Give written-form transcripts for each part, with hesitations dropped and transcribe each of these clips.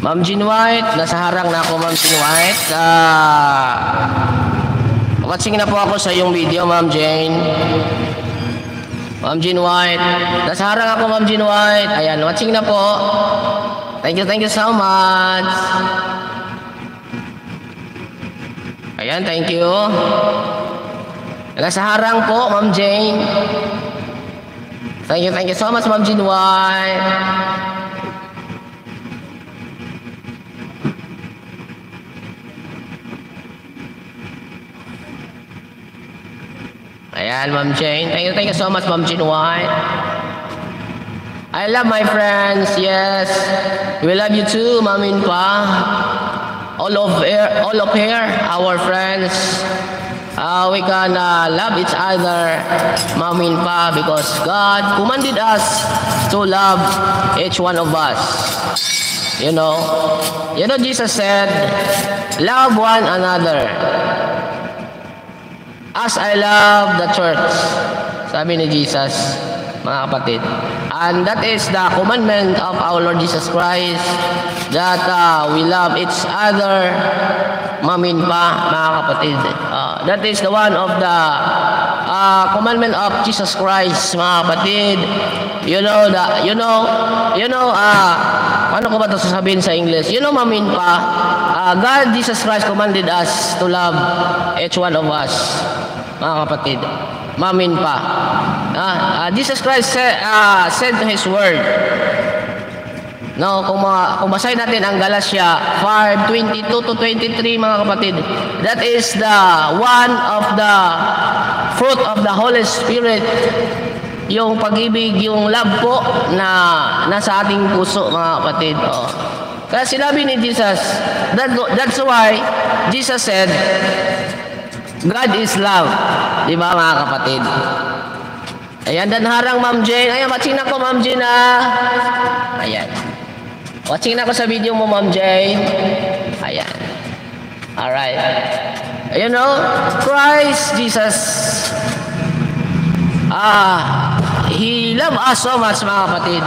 Ma'am Jean White, nasa harang na ako, Ma'am Jean White. Watching na po ako sa iyong video, Ma'am Jane. Ma'am Jean White, nasa harang ako, Ma'am Jean White. Ayan, watching na po. Thank you so much. Ayan, thank you. Nasa harang po, Ma'am Jane. Thank you so much, Ma'am Jean White. Ayan, Ma'am Jane. Thank you so much, Ma'am Jean White. I love my friends. Yes, we love you too, Ma'am Inpa. All of here, our friends. We can love each other, Ma'am Inpa, because God commanded us to love each one of us. You know, Jesus said, love one another as I love the church. Sabi ni Jesus, mga kapatid. And that is the commandment of our Lord Jesus Christ, that we love each other, Ma'am Inpa, mga kapatid. That is the one of the commandment of Jesus Christ, mga kapatid. Paano ko ba ito sasabihin sa English? Ma'am Inpa, God, Jesus Christ commanded us to love each one of us, mga kapatid. Ma'am Inpa, Jesus Christ said to His word. No, kung basahin natin ang Galatia 5:22-23, mga kapatid, that is the one of the fruit of the Holy Spirit, yung pag-ibig, yung love po na nasa ating puso, mga kapatid. Kaya sinabi ni Jesus, that's why Jesus said, God is love. Di ba, mga kapatid? Ayan, dan harang, Ma'am Jane. Ayan, watching na ko, Ma'am Jane, Ayan. Watching na ko sa video mo, Ma'am Jane. Ayan. Alright. Christ Jesus, He loved us so much, mga kapatid.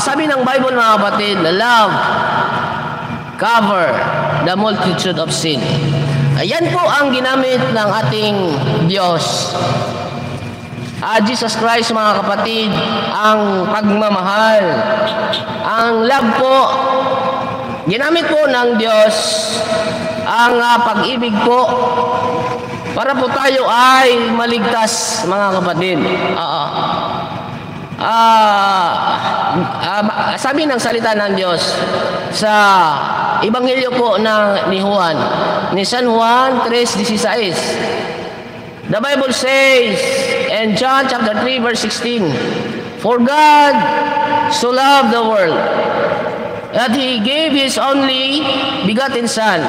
Sabi ng Bible, mga kapatid, love cover the multitude of sin. Ayan po ang ginamit ng ating Diyos. Jesus Christ, mga kapatid, ang pagmamahal, ang love po, ginamit po ng Diyos, ang pag-ibig po, para po tayo ay maligtas, mga kapatid. Sabi ng salita ng Diyos sa Ebanghelyo po ni Juan, ni San Juan 3:16. The Bible says in John chapter 3 verse 16, for God so loved the world that He gave His only begotten Son,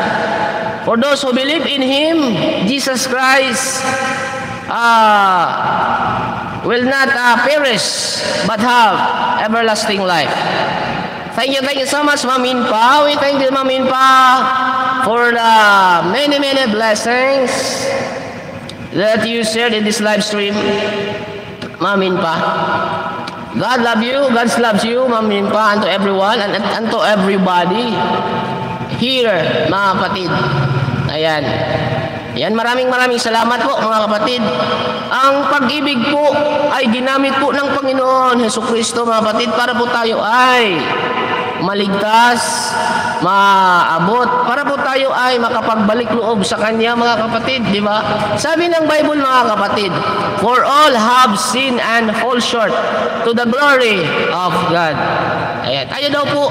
for those who believe in Him, Jesus Christ, will not perish but have everlasting life. Thank you so much, Ma'am Inpa. We thank you, Ma'am Inpa, for the many blessings that you shared in this live stream, Ma'am Inpa. God love you, God loves you, Ma'am Inpa, and to everyone and to everybody here, mga kapatid. Ayan. Yan, maraming salamat po, mga kapatid. Ang pag-ibig po ay ginamit po ng Panginoon Jesucristo, mga kapatid, para po tayo ay maligtas, maabot, para po tayo ay makapagbalik loob sa Kanya, mga kapatid, di ba? Sabi ng Bible, mga kapatid, for all have sinned and fall short to the glory of God. Ayan, tayo po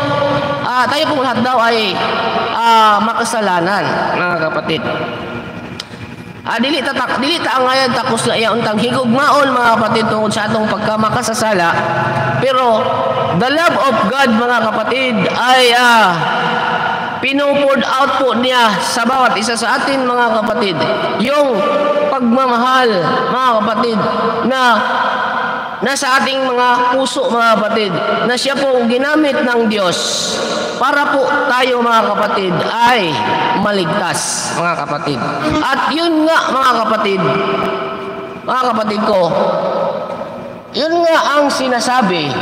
lahat daw ay makasalanan, mga kapatid. Dili ta ngayon takos na iya untang higugmaon, mga kapatid, tungkol sa atong pagkamakasasala. Pero the love of God, mga kapatid, ay pinupoured out po niya sa bawat isa sa atin, mga kapatid. Yung pagmamahal, mga kapatid, na nasa ating mga puso, mga kapatid, na siya po ginamit ng Diyos para po tayo, mga kapatid, ay maligtas, mga kapatid. At yun nga, mga kapatid ko, yun nga ang sinasabi